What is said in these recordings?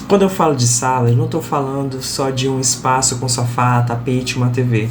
Quando eu falo de sala, eu não estou falando só de um espaço com sofá, tapete e uma TV.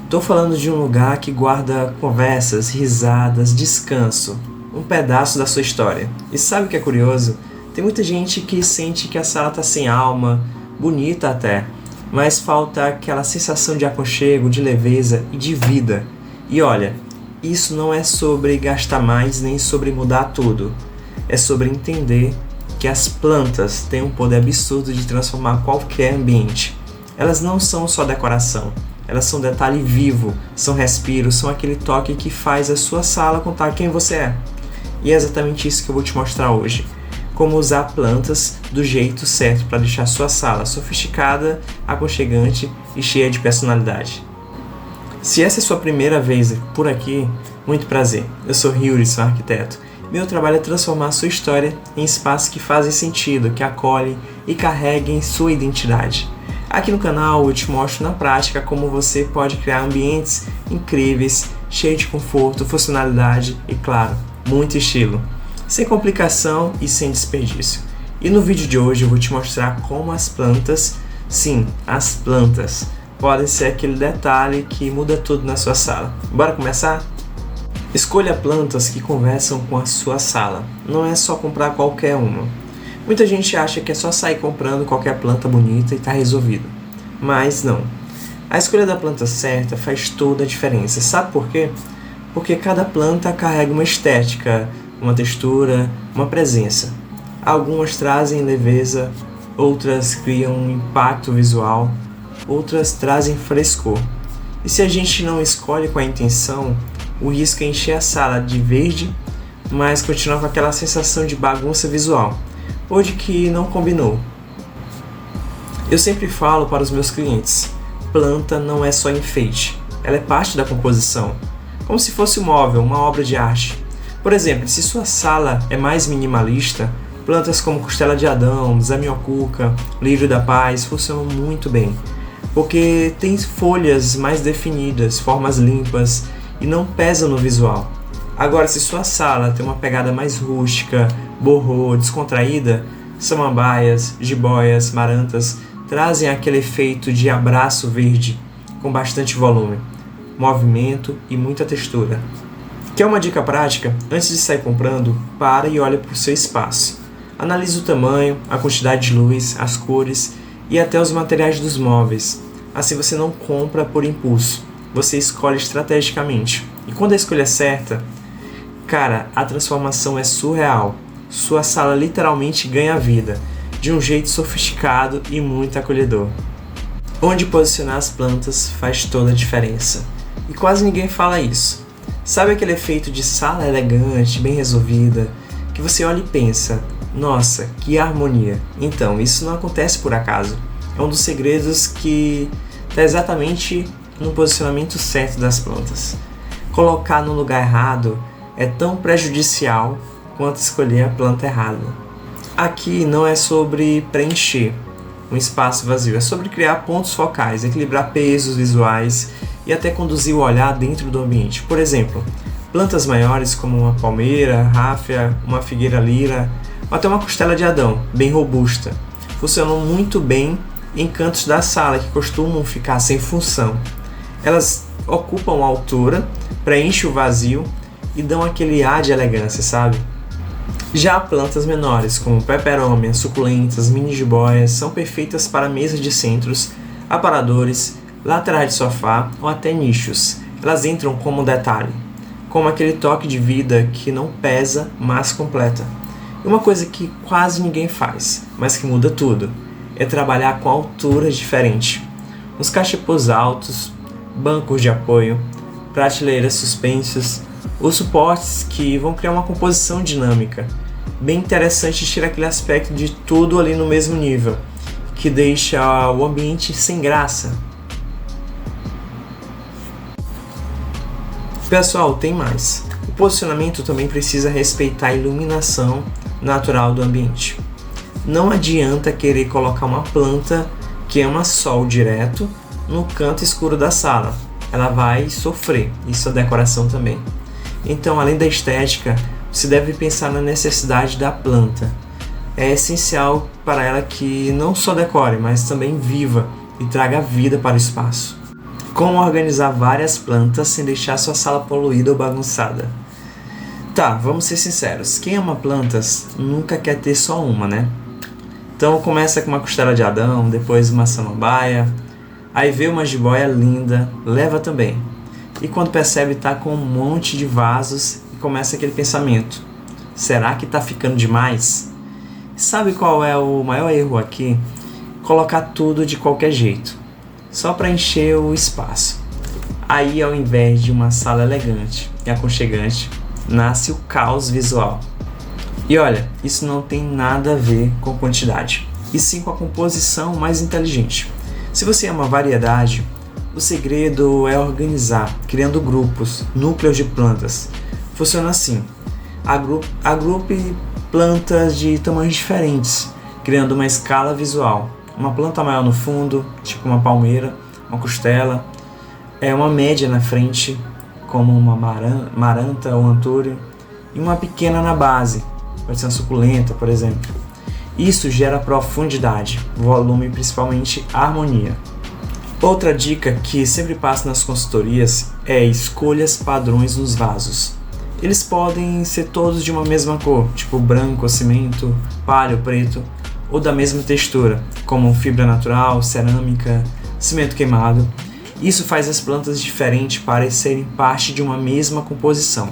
Estou falando de um lugar que guarda conversas, risadas, descanso, um pedaço da sua história. E sabe o que é curioso? Tem muita gente que sente que a sala está sem alma, bonita até, mas falta aquela sensação de aconchego, de leveza e de vida. E olha, isso não é sobre gastar mais nem sobre mudar tudo. É sobre entender que as plantas têm um poder absurdo de transformar qualquer ambiente. Elas não são só decoração, elas são detalhe vivo, são respiro, são aquele toque que faz a sua sala contar quem você é. E é exatamente isso que eu vou te mostrar hoje. Como usar plantas do jeito certo para deixar sua sala sofisticada, aconchegante e cheia de personalidade. Se essa é sua primeira vez por aqui, muito prazer. Eu sou Yuri, sou arquiteto. Meu trabalho é transformar a sua história em espaços que fazem sentido, que acolhem e carreguem sua identidade. Aqui no canal eu te mostro na prática como você pode criar ambientes incríveis, cheios de conforto, funcionalidade e, claro, muito estilo, sem complicação e sem desperdício. E no vídeo de hoje eu vou te mostrar como as plantas, sim, as plantas, podem ser aquele detalhe que muda tudo na sua sala. Bora começar? Escolha plantas que conversam com a sua sala. Não é só comprar qualquer uma. Muita gente acha que é só sair comprando qualquer planta bonita e está resolvido. Mas não. A escolha da planta certa faz toda a diferença. Sabe por quê? Porque cada planta carrega uma estética, uma textura, uma presença. Algumas trazem leveza, outras criam um impacto visual, outras trazem frescor. E se a gente não escolhe com a intenção, o risco é encher a sala de verde, mas continuar com aquela sensação de bagunça visual, ou de que não combinou. Eu sempre falo para os meus clientes, planta não é só enfeite, ela é parte da composição, como se fosse um móvel, uma obra de arte. Por exemplo, se sua sala é mais minimalista, plantas como costela de Adão, zamioculca, lírio da paz funcionam muito bem, porque tem folhas mais definidas, formas limpas, e não pesa no visual. Agora, se sua sala tem uma pegada mais rústica, borrô, descontraída, samambaias, jiboias, marantas trazem aquele efeito de abraço verde com bastante volume, movimento e muita textura. Quer uma dica prática? Antes de sair comprando, para e olha para o seu espaço. Analise o tamanho, a quantidade de luz, as cores e até os materiais dos móveis. Assim você não compra por impulso. Você escolhe estrategicamente. E quando a escolha é certa, cara, a transformação é surreal. Sua sala literalmente ganha vida, de um jeito sofisticado e muito acolhedor. Onde posicionar as plantas faz toda a diferença. E quase ninguém fala isso. Sabe aquele efeito de sala elegante, bem resolvida, que você olha e pensa, nossa, que harmonia. Então, isso não acontece por acaso. É um dos segredos que está exatamente no posicionamento certo das plantas. Colocar no lugar errado é tão prejudicial quanto escolher a planta errada. Aqui não é sobre preencher um espaço vazio, é sobre criar pontos focais, equilibrar pesos visuais e até conduzir o olhar dentro do ambiente. Por exemplo, plantas maiores como uma palmeira, ráfia, uma figueira lira ou até uma costela de Adão, bem robusta, funcionam muito bem em cantos da sala que costumam ficar sem função. Elas ocupam a altura, preenchem o vazio e dão aquele ar de elegância, sabe? Já plantas menores, como peperômia, suculentas, mini jiboias, são perfeitas para mesas de centros, aparadores, laterais de sofá ou até nichos. Elas entram como detalhe, como aquele toque de vida que não pesa, mas completa. E uma coisa que quase ninguém faz, mas que muda tudo, é trabalhar com alturas diferentes. Uns cachepôs altos, bancos de apoio, prateleiras suspensas, os suportes que vão criar uma composição dinâmica. Bem interessante tirar aquele aspecto de tudo ali no mesmo nível, que deixa o ambiente sem graça. Pessoal, tem mais. O posicionamento também precisa respeitar a iluminação natural do ambiente. Não adianta querer colocar uma planta que ama sol direto no canto escuro da sala. Ela vai sofrer, isso é decoração também. Então, além da estética, você deve pensar na necessidade da planta. é essencial para ela que não só decore, mas também viva e traga vida para o espaço. Como organizar várias plantas sem deixar sua sala poluída ou bagunçada? Tá, vamos ser sinceros, quem ama plantas nunca quer ter só uma, né? Então começa com uma costela de Adão, depois uma samambaia, aí vê uma jiboia linda, leva também. E quando percebe tá com um monte de vasos e começa aquele pensamento, será que tá ficando demais? Sabe qual é o maior erro aqui? Colocar tudo de qualquer jeito, só para encher o espaço. Aí, ao invés de uma sala elegante e aconchegante, nasce o caos visual. E olha, isso não tem nada a ver com quantidade, e sim com a composição mais inteligente. Se você ama variedade, o segredo é organizar, criando grupos, núcleos de plantas. Funciona assim: agrupe plantas de tamanhos diferentes, criando uma escala visual. Uma planta maior no fundo, tipo uma palmeira, uma costela, uma média na frente, como uma maranta ou antúrio, e uma pequena na base, pode ser uma suculenta, por exemplo. Isso gera profundidade, volume e principalmente harmonia. Outra dica que sempre passo nas consultorias é escolha padrões nos vasos. Eles podem ser todos de uma mesma cor, tipo branco, cimento, palha, preto, ou da mesma textura, como fibra natural, cerâmica, cimento queimado. Isso faz as plantas diferentes parecerem parte de uma mesma composição.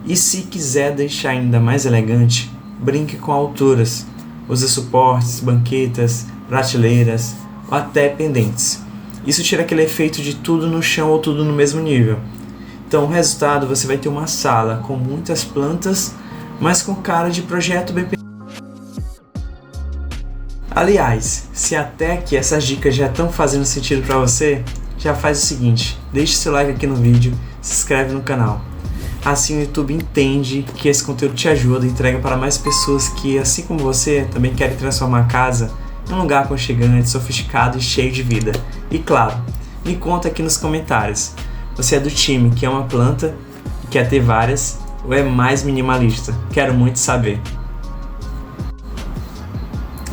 E se quiser deixar ainda mais elegante, brinque com alturas. Use suportes, banquetas, prateleiras ou até pendentes. Isso tira aquele efeito de tudo no chão ou tudo no mesmo nível. Então, o resultado, você vai ter uma sala com muitas plantas, mas com cara de projeto bem. Aliás, se até aqui essas dicas já estão fazendo sentido para você, já faz o seguinte, deixe seu like aqui no vídeo, se inscreve no canal. Assim o YouTube entende que esse conteúdo te ajuda e entrega para mais pessoas que, assim como você, também querem transformar a casa em um lugar aconchegante, sofisticado e cheio de vida. E claro, me conta aqui nos comentários. Você é do time que ama planta e quer ter várias, ou é mais minimalista? Quero muito saber.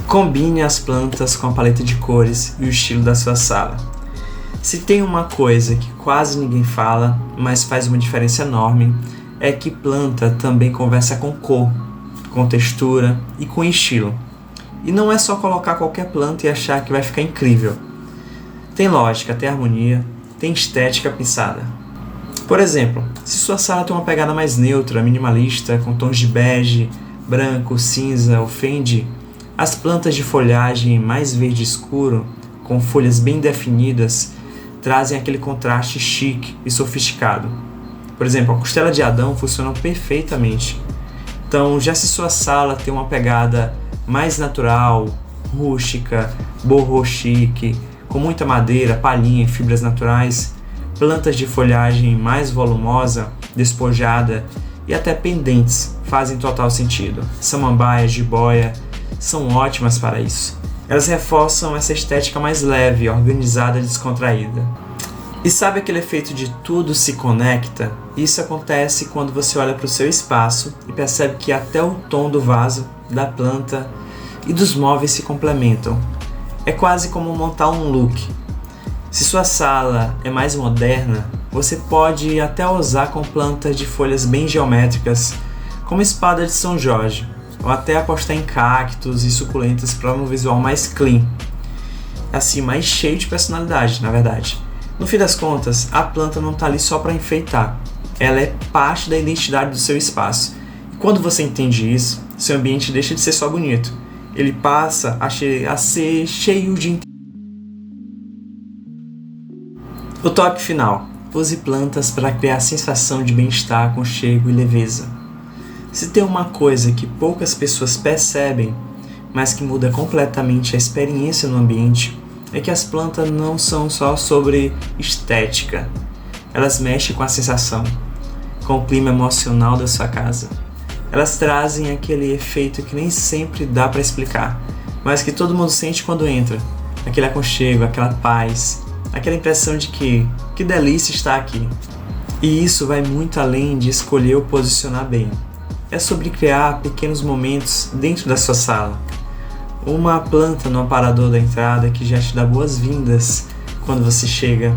Combine as plantas com a paleta de cores e o estilo da sua sala. Se tem uma coisa que quase ninguém fala, mas faz uma diferença enorme, é que planta também conversa com cor, com textura e com estilo. E não é só colocar qualquer planta e achar que vai ficar incrível. Tem lógica, tem harmonia, tem estética pensada. Por exemplo, se sua sala tem uma pegada mais neutra, minimalista, com tons de bege, branco, cinza ou fende, as plantas de folhagem mais verde escuro, com folhas bem definidas, trazem aquele contraste chique e sofisticado. Por exemplo, a costela de Adão funciona perfeitamente. Então, já se sua sala tem uma pegada mais natural, rústica, boho chique, com muita madeira, palhinha e fibras naturais, plantas de folhagem mais volumosa, despojada e até pendentes fazem total sentido. Samambaia, jiboia são ótimas para isso. Elas reforçam essa estética mais leve, organizada e descontraída. E sabe aquele efeito de tudo se conecta? Isso acontece quando você olha para o seu espaço e percebe que até o tom do vaso, da planta e dos móveis se complementam. É quase como montar um look. Se sua sala é mais moderna, você pode até usar com plantas de folhas bem geométricas, como espada de São Jorge, ou até apostar em cactos e suculentas para um visual mais clean, assim, mais cheio de personalidade, na verdade. No fim das contas, a planta não está ali só para enfeitar, ela é parte da identidade do seu espaço. E quando você entende isso, seu ambiente deixa de ser só bonito, ele passa a ser cheio de... O toque final: use plantas para criar a sensação de bem-estar, aconchego e leveza. Se tem uma coisa que poucas pessoas percebem, mas que muda completamente a experiência no ambiente, é que as plantas não são só sobre estética. Elas mexem com a sensação, com o clima emocional da sua casa. Elas trazem aquele efeito que nem sempre dá para explicar, mas que todo mundo sente quando entra. Aquele aconchego, aquela paz, aquela impressão de que delícia estar aqui. E isso vai muito além de escolher ou posicionar bem. é sobre criar pequenos momentos dentro da sua sala. Uma planta no aparador da entrada que já te dá boas-vindas quando você chega.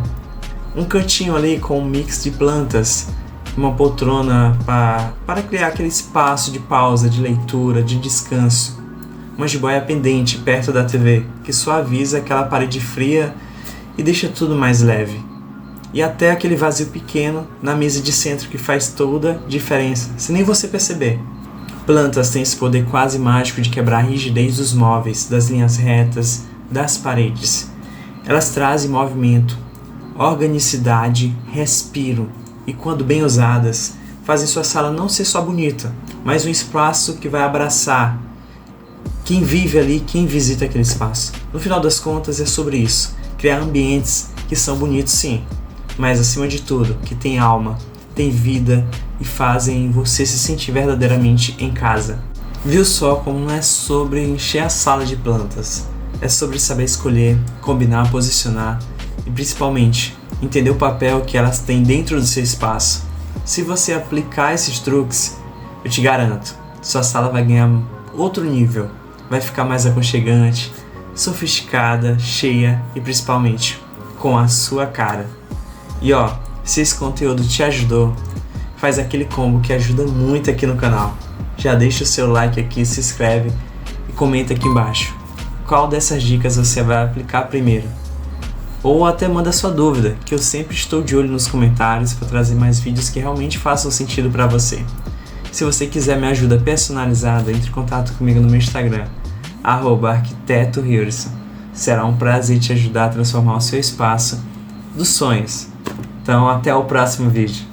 Um cantinho ali com um mix de plantas, uma poltrona para criar aquele espaço de pausa, de leitura, de descanso. Uma jiboia pendente perto da TV que suaviza aquela parede fria e deixa tudo mais leve. E até aquele vazio pequeno na mesa de centro que faz toda a diferença, sem nem você perceber. Plantas têm esse poder quase mágico de quebrar a rigidez dos móveis, das linhas retas, das paredes. Elas trazem movimento, organicidade, respiro e, quando bem usadas, fazem sua sala não ser só bonita, mas um espaço que vai abraçar quem vive ali, quem visita aquele espaço. No final das contas é sobre isso, criar ambientes que são bonitos sim, mas acima de tudo, que tem alma, tem vida e fazem você se sentir verdadeiramente em casa. Viu só como não é sobre encher a sala de plantas, é sobre saber escolher, combinar, posicionar e principalmente entender o papel que elas têm dentro do seu espaço. Se você aplicar esses truques, eu te garanto, sua sala vai ganhar outro nível, vai ficar mais aconchegante, sofisticada, cheia e principalmente com a sua cara. E ó, se esse conteúdo te ajudou, faz aquele combo que ajuda muito aqui no canal. Já deixa o seu like aqui, se inscreve e comenta aqui embaixo qual dessas dicas você vai aplicar primeiro. Ou até manda sua dúvida, que eu sempre estou de olho nos comentários para trazer mais vídeos que realmente façam sentido para você. Se você quiser minha ajuda personalizada, entre em contato comigo no meu Instagram, @arquitetohilson. Será um prazer te ajudar a transformar o seu espaço dos sonhos. Então, até o próximo vídeo.